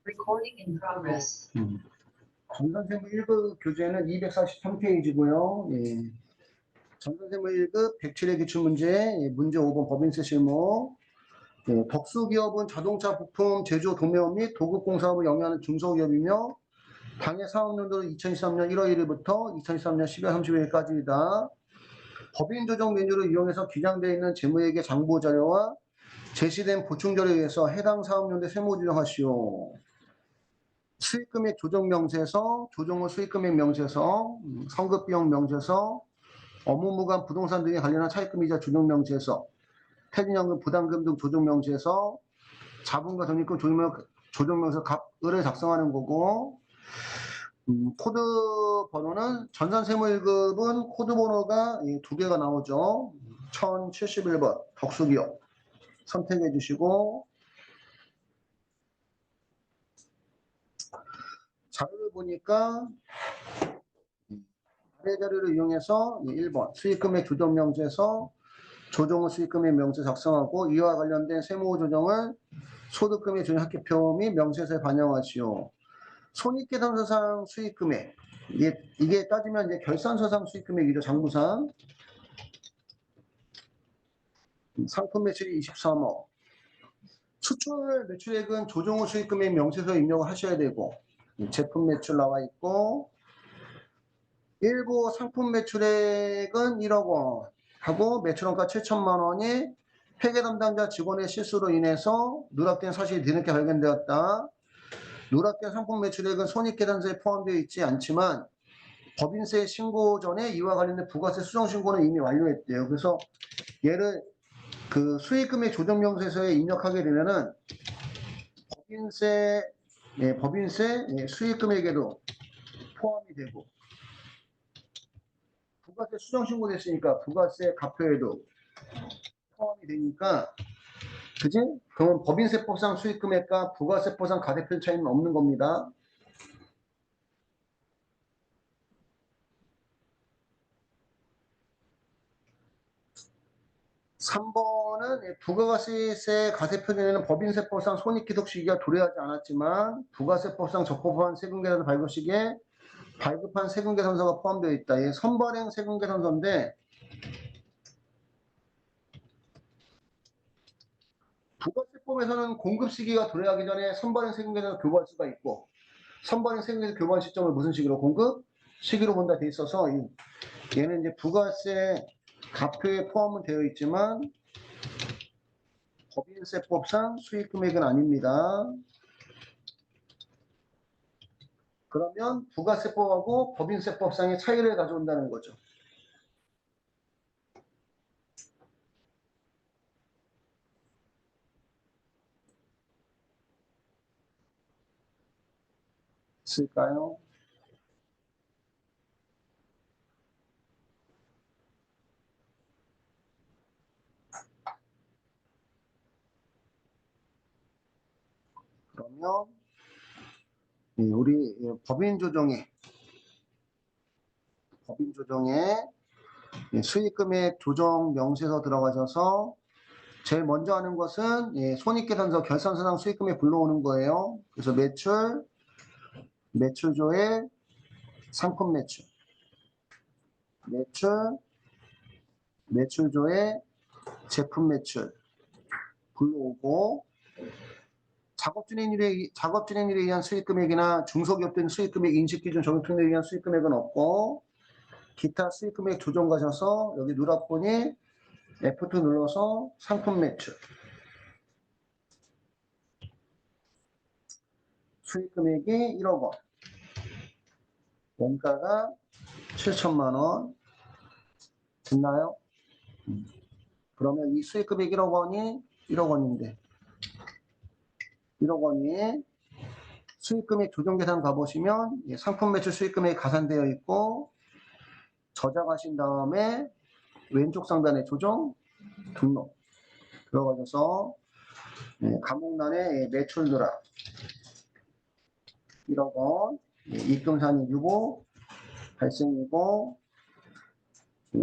Recording in progress. 전산세무 1급 교재는 243페이지고요. 예. 전산세무 1급 107의 기출문제, 예. 문제 5번 법인세 실무. 예. 덕수기업은 자동차 부품 제조 도매업 및 도급공사업을 영위하는 중소기업이며 당해 사업연도는 2023년 1월 1일부터 2023년 12월 30일까지이다. 법인 조정 메뉴를 이용해서 기장되어 있는 재무회계 장부 자료와 제시된 보충 자료에 의해서 해당 사업연도에 세무 조정하시오. 수익금액 조정 명세서, 조정 후 수익금액 명세서, 성급비용 명세서, 업무무관 부동산 등에 관련한 차입금이자 조정 명세서, 퇴직연금 부담금 등 조정 명세서, 자본과 적립금 조정 명세서 갑을을 작성하는 거고, 코드 번호는 전산세무 1급은 코드 번호가 2개가 나오죠. 1071번 덕수기업 선택해 주시고, 자료를 보니까 아래 자료를 이용해서 1번 수익금액 조정 명세서, 조정 후 수익금액 명세 작성하고 이와 관련된 세무 조정을 소득금액 조정 합계표 및 명세서에 반영하시오. 손익계산서상 수익금액, 이게 따지면 이제 결산서상 수익금액이죠. 장부상. 상품 매출이 23억. 수출 매출액은 조정 후 수익금액 명세서에 입력을 하셔야 되고, 제품 매출 나와 있고, 일부 상품 매출액은 1억 원 하고 매출원가 7천만 원이 회계 담당자 직원의 실수로 인해서 누락된 사실이 뒤늦게 발견되었다. 누락된 상품 매출액은 손익계산서에 포함되어 있지 않지만 법인세 신고 전에 이와 관련된 부가세 수정 신고는 이미 완료했대요. 그래서 얘를 그 수익금액 조정명세서에 입력하게 되면은 법인세 수익금액에도 포함이 되고 부가세 수정 신고됐으니까 부가세 가표에도 포함이 되니까 그지? 그러면 법인세법상 수익금액과 부가세법상 가대표 차이는 없는 겁니다. (3번은) 부가세 가세표준에는 법인세법상 손익기록 시기가 도래하지 않았지만 부가세법상 적법한 세금계산 발급 시기에 발급한 세금계산서가 포함되어 있다. 예, 선발행 세금계산서인데 부가세법에서는 공급 시기가 도래하기 전에 선발행 세금계산서 교부할 수가 있고 선발행 세금계산서 교부한 시점을 무슨 시기로? 공급 시기로 본다 돼 있어서 얘는 이제 부가세 가표에 포함은 되어 있지만 법인세법상 수익금액은 아닙니다. 그러면 부가세법하고 법인세법상의 차이를 가져온다는 거죠. 있을까요? 그러면 우리 법인 조정에 수익금액 조정 명세서 들어가셔서 제일 먼저 하는 것은 손익계산서 결산서상 수익금액 불러오는 거예요. 그래서 매출조의 상품 매출조의 제품 매출 불러오고 작업 진행률에 의한 수익금액이나 중소기업들 수익금액 인식기준 적용통에 의한 수익금액은 없고 기타 수익금액 조정 가셔서 여기 누락본이 F2 눌러서 상품 매출 수익금액이 1억 원 원가가 7천만 원 됐나요? 그러면 이 수익금액 1억 원이 1억 원인데 1억 원이 수익금액 조정계산 가보시면 상품 매출 수익금액이 가산되어 있고 저장하신 다음에 왼쪽 상단에 조정 등록 들어가셔서 감옥란에 매출 누락 1억 원 입금산입 유보 발생이고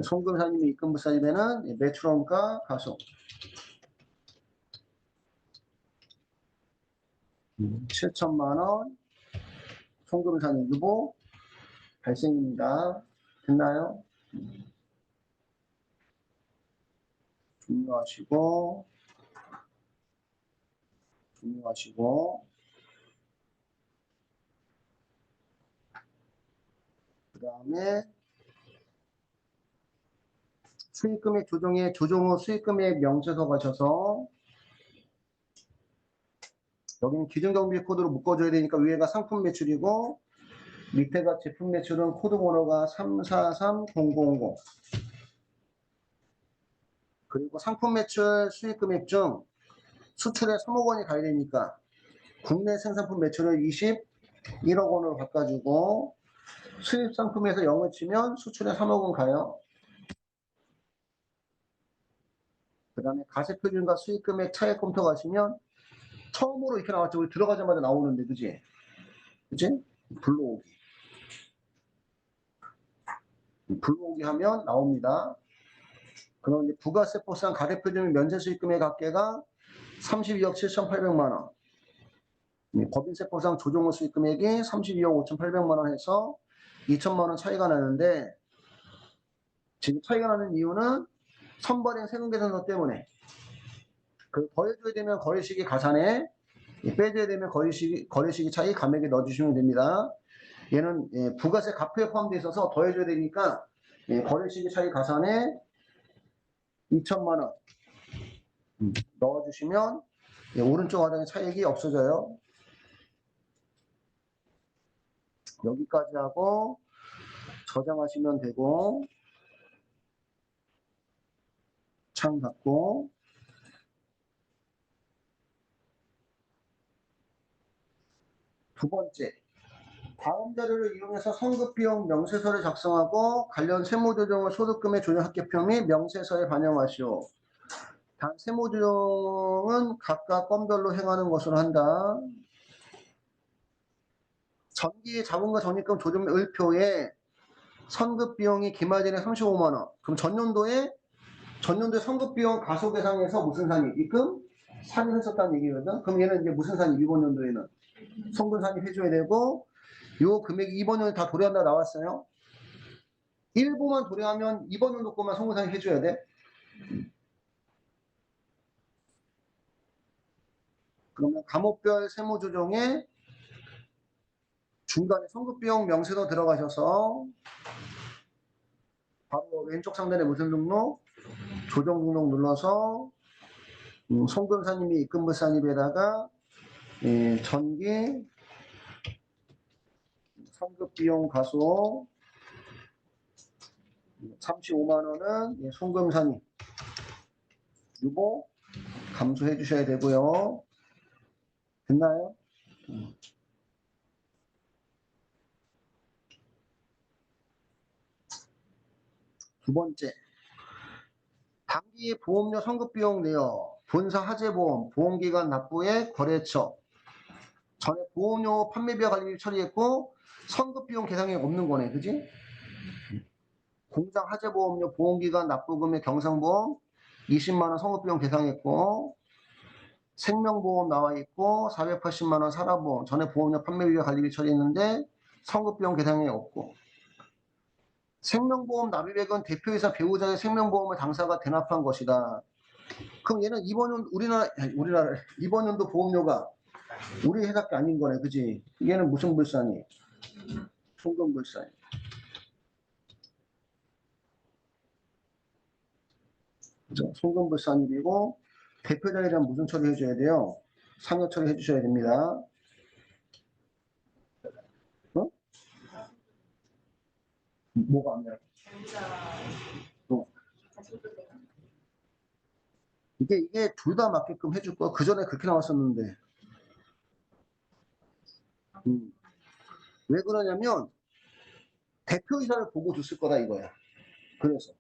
송금산입 입금부산입에는 매출원가 가속 7천만 원 송금산 유보 발생입니다. 됐나요? 종료하시고 그 다음에 수익금액 조정에 조정 후 수익금액 명세서 가셔서 여기는 기준경비 코드로 묶어줘야 되니까 위에가 상품 매출이고 밑에가 제품 매출은 코드 번호가 343000 그리고 상품 매출 수익금액 중 수출에 3억 원이 가야 되니까 국내 생산품 매출을 21억 원으로 바꿔주고 수입 상품에서 0을 치면 수출에 3억 원 가요. 그 다음에 가세표준과 수익금액 차액 검토 가시면 처음으로 이렇게 나왔죠. 우리 들어가자마자 나오는데 그지? 불러오기 하면 나옵니다. 그럼 이제 부가세법상 가세표준 면세수익금의 합계가 32억 7,800만 원. 법인세법상 조정후 수익금액이 32억 5,800만 원 해서 2천만 원 차이가 나는데 지금 차이가 나는 이유는 선발행 세금 계산서 때문에 그 더해줘야 되면 거래시기 가산에 빼줘야 되면 거래시기 차이 감액에 넣어주시면 됩니다. 얘는 부가세 가표에 포함되어 있어서 더해줘야 되니까 거래시기 차이 가산에 2천만 원 넣어주시면 오른쪽 하단의 차익이 없어져요. 여기까지 하고 저장하시면 되고 창 닫고 두 번째 다음 자료를 이용해서 선급비용 명세서를 작성하고 관련 세무조정을 소득금의 조정합계표 및 명세서에 반영하시오. 단 세무조정은 각각 건별로 행하는 것으로 한다. 전기 자본과 적립금 조정 을표에 선급비용이 기말전에 35만 원. 그럼 전년도에 선급비용 가소계상에서 무슨 산입? 입금? 산입했었다는 얘기거든. 그럼 얘는 이제 무슨 산입? 이번 연도에는 송금 산입해줘야 되고 요 금액이 이번 연도에 다 도래한다 나왔어요. 일부만 도래하면 이번 연도 것만 송금 산입해줘야 돼. 그러면 감옥별 세무조정에 중간에 선급비용 명세서 들어가셔서 바로 왼쪽 상단에 무슨 등록? 조정 등록 눌러서 송금산입이 입금물산입에다가 전기 선급비용 가소 35만 원은 송금산입 유보 감수해 주셔야 되고요. 됐나요? 두 번째, 단기 보험료 선급비용 내역, 본사 하재보험, 보험기관 납부액, 거래처. 전에 보험료 판매비와 관리비 처리했고 선급비용 계상액 없는 거네, 그지? 공장 하재보험료, 보험기관 납부금액 경상보험 20만 원 선급비용 계상했고 생명보험 나와 있고 480만 원 산하보험 전에 보험료 판매비와 관리비 처리했는데 선급비용 계상액 없고 생명보험 납입액은 대표이사 배우자의 생명보험을 당사가 대납한 것이다. 그럼 얘는 이번 연도 우리나라 이번 연도 보험료가 우리 회사가 아닌 거네, 그지? 얘는 무슨 불산이? 송금불산이. 그죠? 송금불산이고 대표자에 대한 무슨 처리 해줘야 돼요? 상여 처리 해주셔야 됩니다. 어? 뭐가 안 돼요? 이게 둘 다 맞게끔 해줄 거야. 그 전에 그렇게 나왔었는데. 왜 그러냐면 대표이사를 보고 줬을 거다 이거야. 그래서.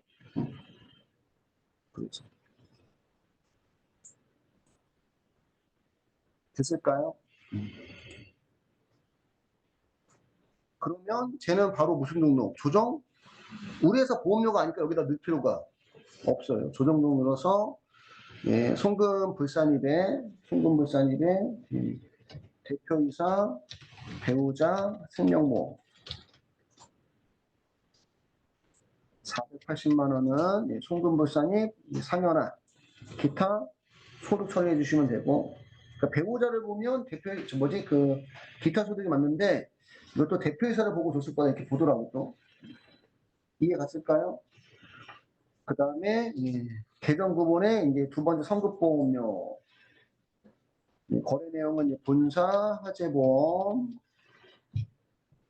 됐을까요? 그러면 쟤는 바로 무슨 등록? 조정? 우리 회사 보험료가 아니까 여기다 넣을 필요가 없어요. 조정 등록 눌러서 송금불산입에 대표이사, 배우자, 생명보험 480만 원은 송금불산입, 상여나 기타 소득 처리해 주시면 되고, 그러니까 배우자를 보면 대표 뭐지 그 기타 소득이 맞는데 이것도 대표이사를 보고 줬을 거다 이렇게 보더라고. 또 이해 갔을까요? 그 다음에 계정 부분에 이제 두 번째 선급보험료 거래 내용은 이제 본사 화재보험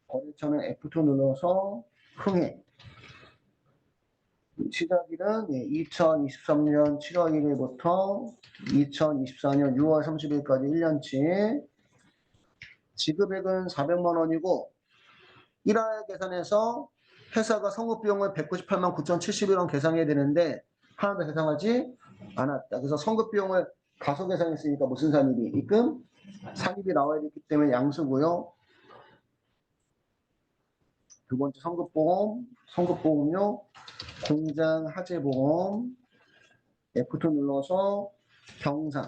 거래처는 F2 눌러서 흥해 시작일은 2023년 7월 1일부터 2024년 6월 30일까지 1년치 지급액은 400만 원이고 1화 계산해서 회사가 성급비용을 198만 9,071원 계산해야 되는데 하나도 계산하지 않았다. 그래서 성급비용을 가소 계산했으니까 무슨 산입이? 입금 산입이 나와야 되기 때문에 양수고요. 두 번째 성급보험료 공장 화재보험 F2 눌러서 경상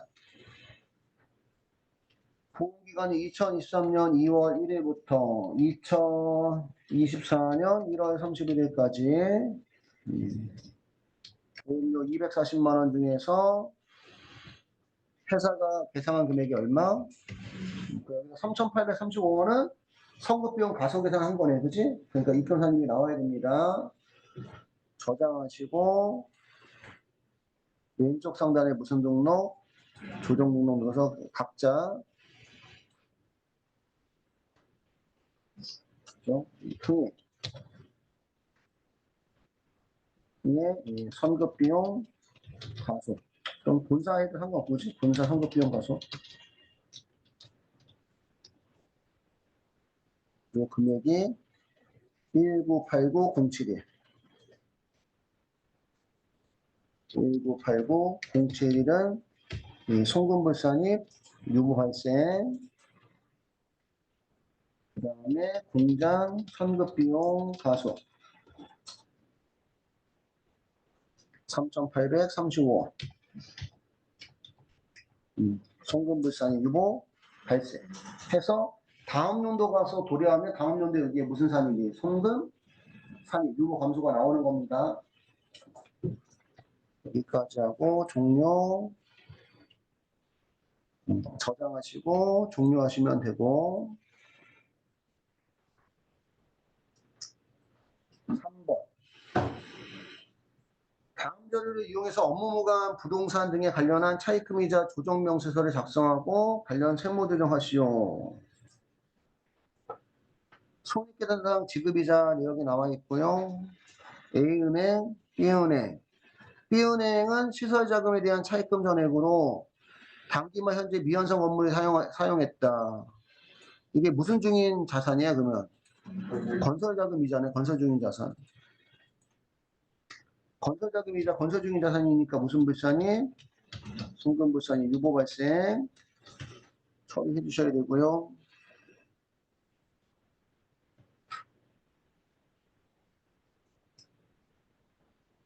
보험기간이 2023년 2월 1일부터 2024년 1월 31일까지 보험료 240만 원 중에서 회사가 계상한 금액이 얼마? 3,835원은 선급비용 가소 계산한 거네, 그지? 그러니까 입금산입이 나와야 됩니다. 저장하시고 왼쪽 상단에 무슨 등록? 조정 등록 눌러서 각자 통해 선급비용 가소. 그럼 본사에도 상관없지? 본사 선급비용 가소. 이 금액이 1989071. 1989071은 송금불산입 유무 발생. 그 다음에 공장 선급비용 가소 3,835원. 송금불산입 유무 발생. 해서 다음 연도 가서 도래하면 다음 연도에 여기에 무슨 산입이? 송금, 산입, 유무 감소가 나오는 겁니다. 여기까지 하고 종료. 저장하시고 종료하시면 되고 3번 다음 자료를 이용해서 업무무관 부동산 등에 관련한 차입금이자 조정명세서를 작성하고 관련 세무조정하시오. 손익계산상 지급이자 내역이 나와 있고요. A은행, B은행. B은행은 시설자금에 대한 차입금 전액으로 당기만 현재 미완성 업무에 사용했다. 이게 무슨 중인 자산이야 그러면? 건설자금이잖아요. 건설 중인 자산. 건설자금이자 건설 중인 자산이니까 무슨 불산이? 송금불산이 유보 발생 처리해 주셔야 되고요.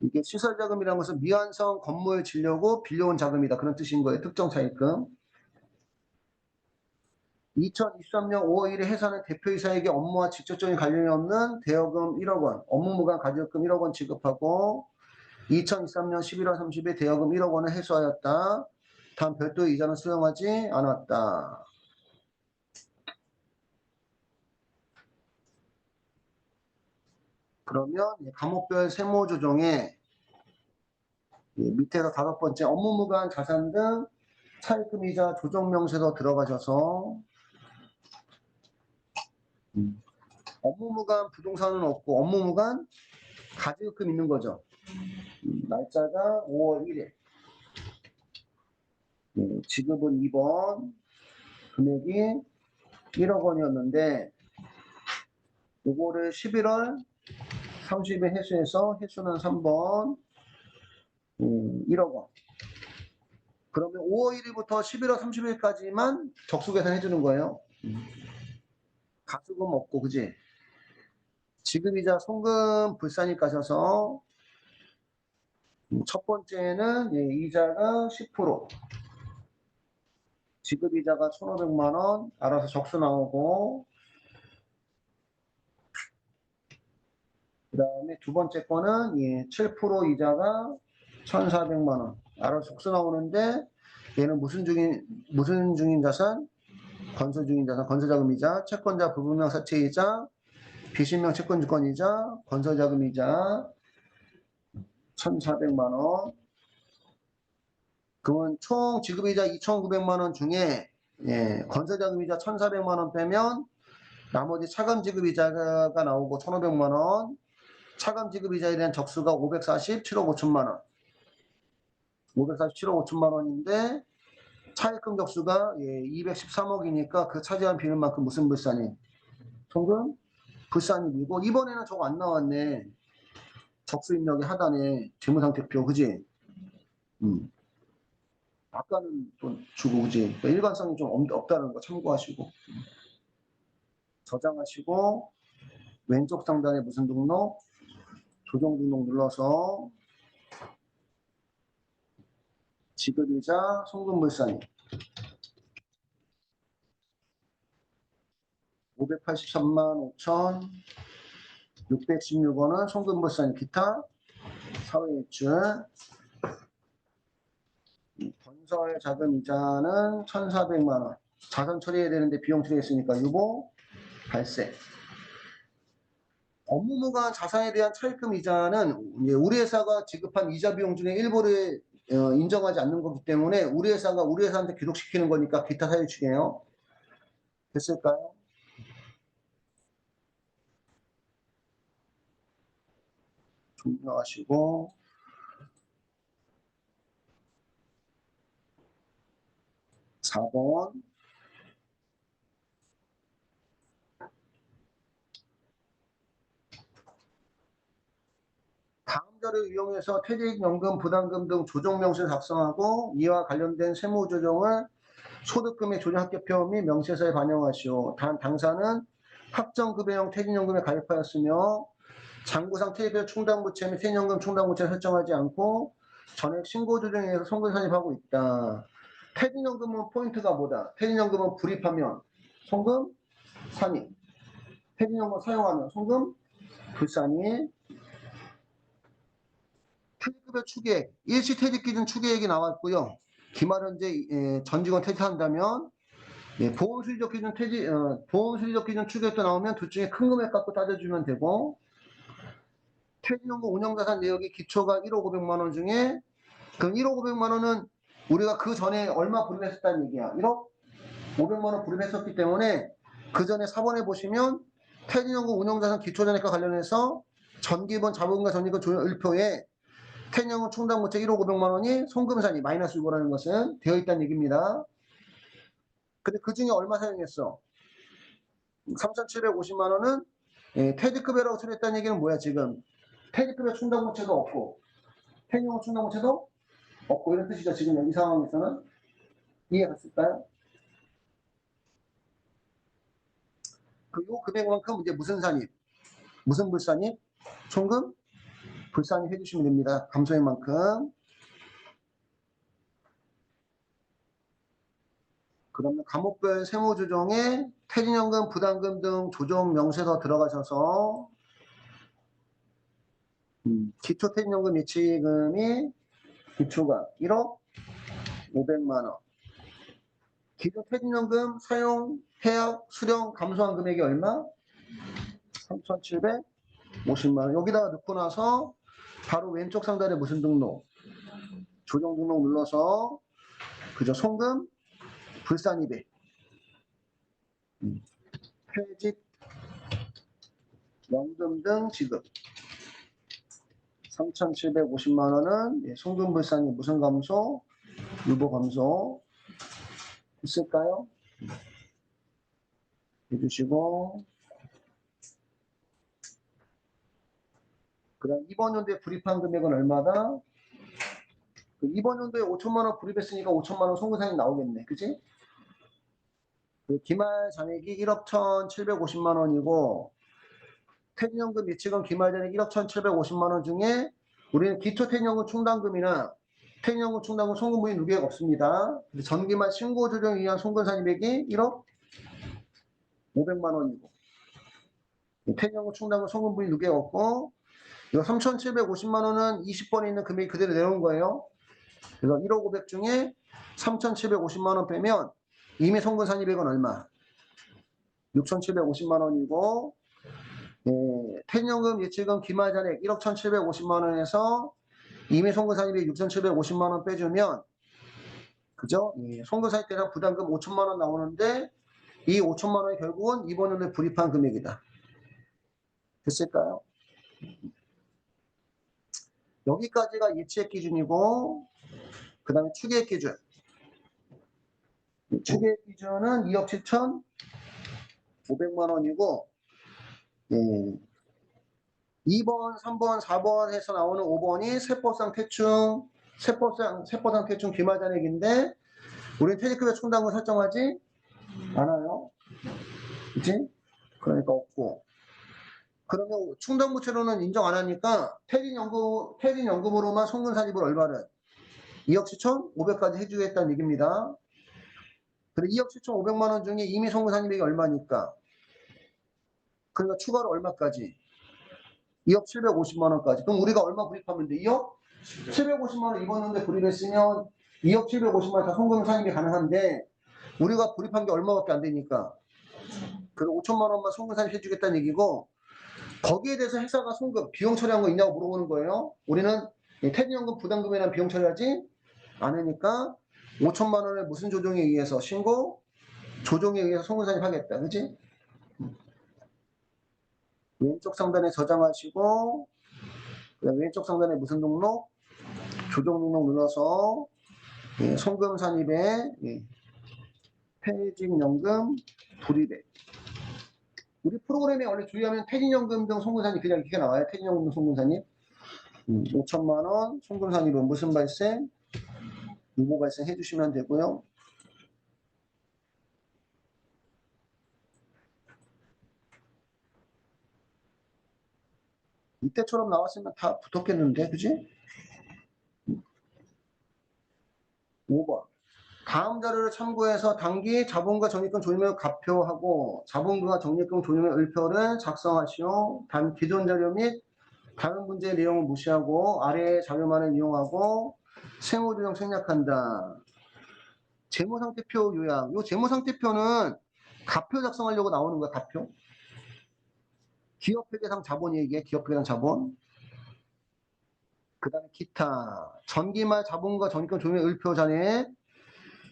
이게 시설자금이라는 것은 미완성 건물 지려고 빌려온 자금이다. 그런 뜻인 거예요. 특정 차입금. 2023년 5월 1일 회사는 대표이사에게 업무와 직접적인 관련이 없는 대여금 1억 원, 업무무관 가지급금 1억 원 지급하고 2023년 11월 30일 대여금 1억 원을 회수하였다. 단 별도의 이자는 수령하지 않았다. 그러면 과목별 세무조정에 밑에서 다섯 번째 업무무관 자산 등 차입금이자 조정명세서 들어가셔서 업무무관 부동산은 없고 업무무관 가지급금 있는 거죠. 날짜가 5월 1일. 지급은 2번. 금액이 1억 원이었는데 요거를 11월 30일 회수해서 회수는 3번 1억 원. 그러면 5월 1일부터 11월 30일까지만 적수계산 해주는 거예요. 가수금 없고 그지? 지급이자 송금 불산입 가셔서 첫 번째는 이자가 10%. 지급이자가 1,500만 원 알아서 적수 나오고, 그 다음에 두 번째 거는 7% 이자가 1,400만 원 알아서 적수 나오는데, 얘는 무슨 중인 자산? 건설 중인 자산, 건설자금이자, 채권자 부분명 사채이자, 비신명 채권주권이자, 건설자금이자 1,400만 원. 그러면 총 지급이자 2,900만 원 중에 건설자금이자 1,400만 원 빼면 나머지 차감 지급이자가 나오고 1,500만 원, 차감 지급이자에 대한 적수가 547억 5천만 원. 547억 5천만 원인데 차입금 적수가 213억이니까 그 차지한 비율만큼 무슨 불산이? 송금? 불산이고 이번에는 저거 안 나왔네. 적수 입력의 하단에 재무상태표, 그지? 아까는 또 주고, 그지? 그러니까 일관성이 좀 없다는 거 참고하시고. 저장하시고, 왼쪽 상단에 무슨 등록? 조정 등록 눌러서, 지급이자 송금불산이 583만 5,616원은 송금불산이 기타 사회이출. 건설 자금 이자는 1,400만 원. 자산 처리해야 되는데 비용 처리했으니까 유보 발생. 업무무관 자산에 대한 차입금 이자는 우리 회사가 지급한 이자 비용 중에 일부를 인정하지 않는 거기 때문에 우리 회사가 우리 회사한테 기록시키는 거니까 기타 사유치예요. 됐을까요? 종료하시고 4번 다음 자료를 이용해서 퇴직연금, 부담금 등 조정명세를 작성하고 이와 관련된 세무조정을 소득금의 조정합계표 및 명세서에 반영하시오. 단 당사는 확정급여형 퇴직연금에 가입하였으며 장부상 퇴직급여 충당부채 및 퇴직연금 충당부채를 설정하지 않고 전액 신고조정에 의해서 송금 산입하고 있다. 퇴직연금은 포인트가 뭐다? 퇴직연금은 불입하면 송금 산입, 퇴직연금 사용하면 송금 불산입. 퇴직급여 추계액, 일시 퇴직기준 추계액이 나왔고요. 기말 현재 전 직원 퇴직한다면 보험수리적 기준 추계액도 나오면 둘 중에 큰 금액 갖고 따져주면 되고, 퇴직연금 운영자산 내역의 기초가 1억 500만 원 중에 그럼 1억 500만 원은 우리가 그 전에 얼마 불입했었다는 얘기야. 1억 500만 원 불입했었기 때문에 그 전에 4번에 보시면 퇴직연금 운영자산 기초전액과 관련해서 전기본 자본과 전기본 조율표에 퇴직연금 충당부채 1억 500만 원이 송금산이 마이너스 유보라는 것은 되어 있다는 얘기입니다. 근데 그 중에 얼마 사용했어? 3,750만 원은 퇴직급여라고 처리했다는 얘기는 뭐야 지금? 퇴직급여 충당부채도 없고 퇴직연금 충당부채도 없고 이런 뜻이죠. 지금 이 상황에서는 이해가 됐을까요? 그리고 금액만큼 이제 무슨 산입? 무슨 불산입? 송금? 불산입 해주시면 됩니다. 감소액만큼. 그러면 과목별 세무조정에 퇴직연금, 부담금 등 조정 명세서 들어가셔서 기초퇴직연금 예치금이 기초가 1억 500만 원. 기존퇴직연금 사용, 해약, 수령, 감소한 금액이 얼마? 3,750만 원. 여기다가 넣고 나서 바로 왼쪽 상단에 무슨 등록? 조정 등록 눌러서 그죠? 송금, 불산입액, 퇴직, 연금 등 지급. 3,750만 원은 송금 불산이 무슨 감소? 유보 감소. 있을까요? 해주시고. 그 다음 이번 연도에 불입한 금액은 얼마다? 이번 연도에 5천만 원 불입했으니까 5천만 원 송금산이 나오겠네. 그지? 기말 잔액이 1억 1,750만 원이고 퇴직연금 예치금 기말 잔액 1억 1,750만 원 중에 우리는 기초퇴직연금 충당금이나 퇴직연금 충당금 송금부인 누계액 없습니다. 전기만 신고 조정에 의한 송금산입액이 1억 500만 원이고 퇴직연금 충당금 송금부인 누계액 없고 이거 3,750만 원은 20번에 있는 금액이 그대로 내려온 거예요. 그래서 1억 500 중에 3,750만 원 빼면 이미 송금산입액은 얼마? 6,750만 원이고 퇴직연금 예치금 기말잔액 1억 1,750만 원에서 이미 송금산입액 6,750만 원 빼주면 그죠? 송금산입 대상 부담금 5천만 원 나오는데 이 5천만 원이 결국은 이번 연도에 불입한 금액이다. 됐을까요? 여기까지가 예치액 기준이고 그 다음에 추계액 기준. 추계액 기준은 2억 7,500만 원이고 2번, 3번, 4번 해서 나오는 5번이 세법상 퇴충, 세법상 퇴충 기말잔액인데 우리는 퇴직급여 충당금 설정하지 않아요. 그치? 그러니까 없고. 그러면 충당부채로는 인정 안 하니까 퇴직연금으로만 송금산입을 얼마를 2억 7,500까지 해주겠다는 얘기입니다. 그리고 2억 7,500만 원 중에 이미 송금산입액이 얼마니까? 그러니까 추가로 얼마까지? 2억 750만 원까지. 그럼 우리가 얼마 불입하면 돼? 2억 750만 원 이번 연도에 불입했으면 2억 750만 원 다 송금산입이 가능한데 우리가 불입한 게 얼마밖에 안 되니까 그래서 5천만 원만 송금산입 해주겠다는 얘기고 거기에 대해서 회사가 송금, 비용 처리한 거 있냐고 물어보는 거예요. 우리는 퇴직연금 부담금이라는 비용 처리하지 않으니까 5천만 원을 무슨 조정에 의해서 신고, 조정에 의해서 송금산입 하겠다. 그지? 왼쪽 상단에 저장하시고 왼쪽 상단에 무슨 등록? 조정 등록 눌러서 송금산입에 퇴직연금 불입액 우리 프로그램에 원래 주의하면 퇴직연금 등 송금산입 그냥 이렇게 나와요. 퇴직연금 등 송금산입 5천만 원 송금산입은 무슨 발생? 유보 발생 해주시면 되고요. 이때처럼 나왔으면 다 붙었겠는데 그지? 5번 다음 자료를 참고해서 당기 자본과 적립금 조율을 가표하고 자본과 적립금 조율 을표를 작성하시오. 단 기존 자료 및 다른 문제의 내용을 무시하고 아래의 자료만을 이용하고 세무조정 생략한다. 재무상태표 요약. 이 재무상태표는 가표 작성하려고 나오는 거야. 가표. 기업회계상 자본 얘기해. 기업회계상 자본. 그 다음에 기타. 전기말 자본과 적립금 조율 을표 잔액.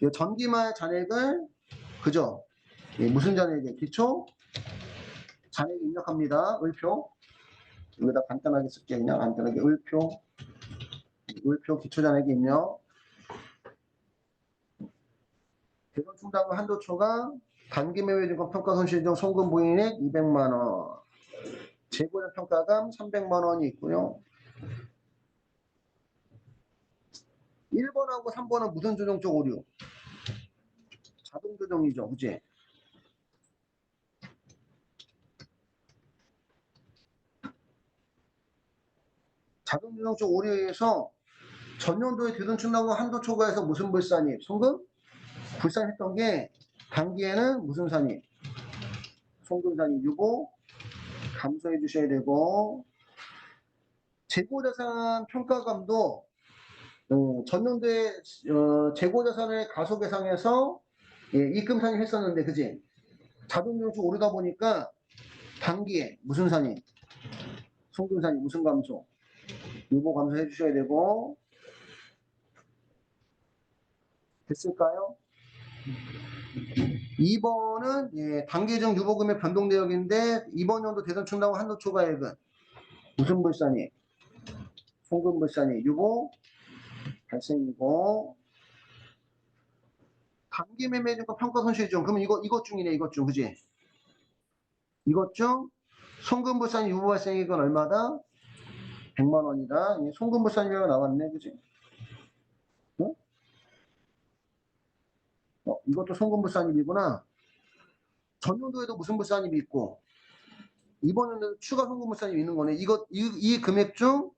이 전기말 잔액을 그죠? 무슨 잔액이에요? 기초 잔액 입력합니다. 을표. 여기다 간단하게 쓸게요. 그냥 간단하게 을표 기초 잔액 입력. 대선 충당금 한도초가 단기 매매증권 평가 손실정 송금 부인액 200만 원. 재고자 평가감 300만 원이 있고요. 1번하고 3번은 무슨 조정적 오류? 자동 조정이죠. 그지? 자동 조정적 오류에서 전년도에 대선 충당금 한도 초과해서 무슨 불산입? 송금? 불산했던 게 단기에는 무슨 산입? 송금산입 유보 감소해 주셔야 되고 재고자산 평가감도 전년도에 재고자산을 가소계상해서 입금산입 했었는데 그지? 자동조정축 오르다 보니까 단기에 무슨 산입? 송금산입 무슨 감소? 유보 감소해 주셔야 되고 됐을까요? 2번은 단기정 유보금의 변동 내역인데 이번 연도 대선 충당금 한도 초과액은 무슨 불산입? 송금 불산입 유보 발생이고 단기 매매증권 평가 손실 중 그러면 이것 중이네 이것 중 그지? 이것 중 송금 불산입 유보 발생액은 얼마다? 100만 원이다. 송금 불산입이 나왔네 그지? 이것도 송금 불산입이구나. 전년도에도 무슨 불산입이 있고 이번 연도에도 추가 송금 불산입이 있는 거네. 이 금액 중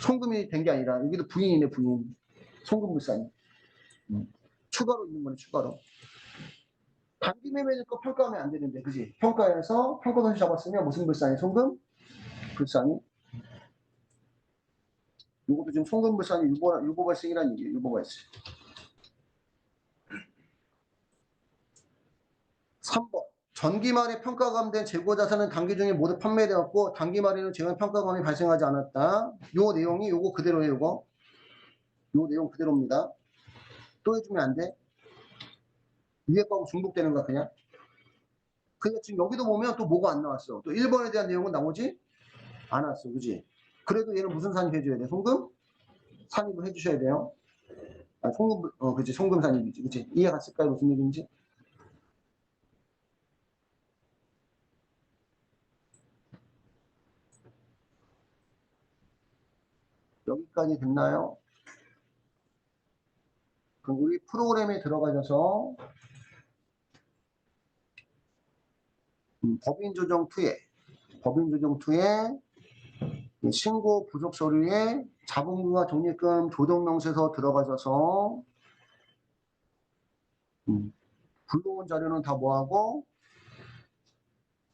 송금이 된 게 아니라 여기도 부인이네 부인. 송금물산이. 추가로 있는 거네, 추가로. 단기 매매는 거 평가하면 안 되는데, 그지? 평가해서 평가선수 잡았으면 무슨 불산이? 송금? 불산이. 이것도 지금 송금 불산이 유보 발생이라는 얘기예요, 유보 발생. 3번. 전기 말에 평가감된 재고 자산은 단기 중에 모두 판매되었고, 단기 말에는 재원 평가감이 발생하지 않았다. 요 내용이 요거 그대로예요, 요거. 요 내용 그대로입니다. 또 해주면 안 돼? 위에 거하고 중복되는 거야, 그냥. 근데 지금 여기도 보면 또 뭐가 안 나왔어. 또 1번에 대한 내용은 나오지 안 왔어. 그지? 그래도 얘는 무슨 산입 해줘야 돼? 송금? 산입을 해주셔야 돼요. 아, 송금, 그치. 송금 산입이지. 그치? 이해 갔을까요? 무슨 얘기인지? 여기까지 됐나요? 그럼 우리 프로그램에 들어가셔서 법인조정 2에 신고 부속 서류에 자본금과 적립금 조정명세서 들어가셔서 불러온 자료는 다 뭐하고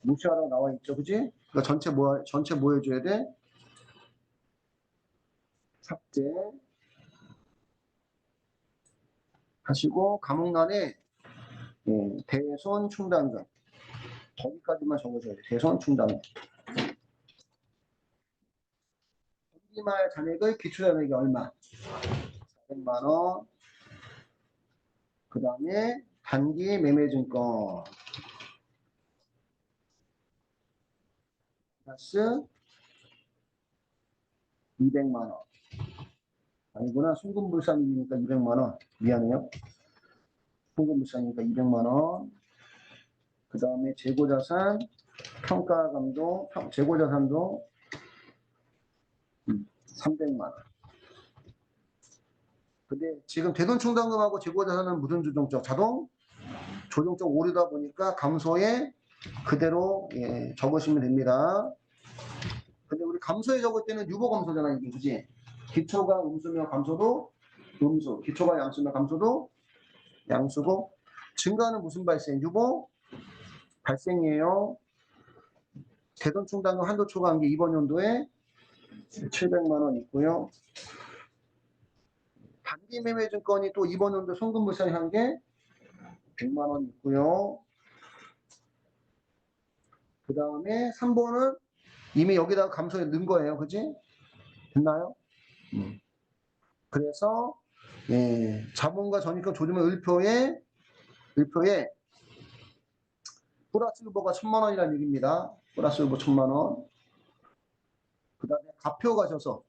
무시하라고 나와 있죠, 그지? 그러니까 전체 뭐 해줘야 돼? 삭제 하시고 과목란에 대손 충당금 거기까지만 적어줘야 돼. 대손 충당금. 단기말 잔액의 기초잔액이 얼마? 400만 원. 그 다음에 단기 매매증권 플러스 200만 원. 아니구나. 송금불산이니까 200만 원. 미안해요. 송금불산이니까 200만 원. 그 다음에 재고자산 평가감도 재고자산도 300만 원. 근데 지금 대손충당금하고 재고자산은 무슨 조정적? 자동 조정적 오류다 보니까 감소에 그대로 적으시면 됩니다. 근데 우리 감소에 적을 때는 유보 감소잖아, 이게, 그지? 기초가 음수면 감소도 음수, 기초가 양수면 감소도 양수고, 증가는 무슨 발생? 유보 발생이에요. 대손충당금 한도 초과한 게 이번 연도에 700만 원 있고요. 단기 매매 증권이 또 이번 연도 송금물산이 한 게 100만 원 있고요. 그 다음에 3번은 이미 여기다가 감소에 넣은 거예요. 그지? 됐나요? 그래서 자본과 전입금 조정의 을표에 플러스 유보가 1000만 원이라는 얘기입니다. 플러스 유보 1000만 원. 그 다음에 가표 가셔서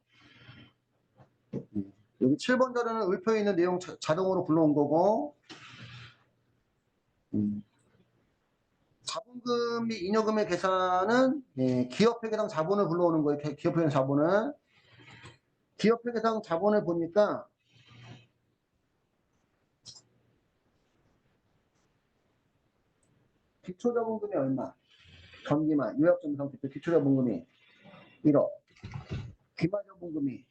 여기 7번 자료는 을표에 있는 내용 자동으로 불러온 거고 자본금 및 잉여금의 계산은 기업회계상 자본을 불러오는 거예요. 기업회계상 자본을. 기업회계상 자본을 보니까 기초자본금이 얼마? 전기만 요약점상 대표 기초자본금이 1억. 기말자본금이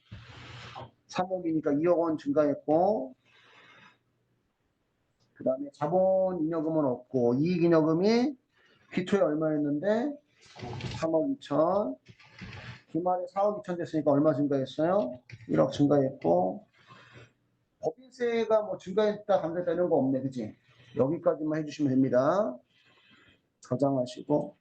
3억이니까 2억 원 증가했고 그 다음에 자본 잉여금은 없고 이익잉여금이 기초에 얼마였는데 3억 2천. 기말에 4억 2천 됐으니까 얼마 증가했어요? 1억 증가했고 법인세가 뭐 증가했다 감소했다 이런 거 없네, 그지? 여기까지만 해주시면 됩니다. 저장하시고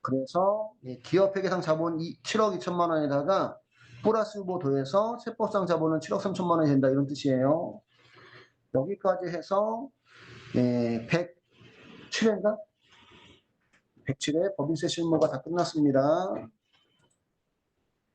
그래서 기업회계상 자본 7억 2천만 원에다가 플러스 유보 더해서 세법상 자본은 7억 3천만 원이 된다 이런 뜻이에요. 여기까지 해서 107회인가? 107회 법인세 실무가 다 끝났습니다.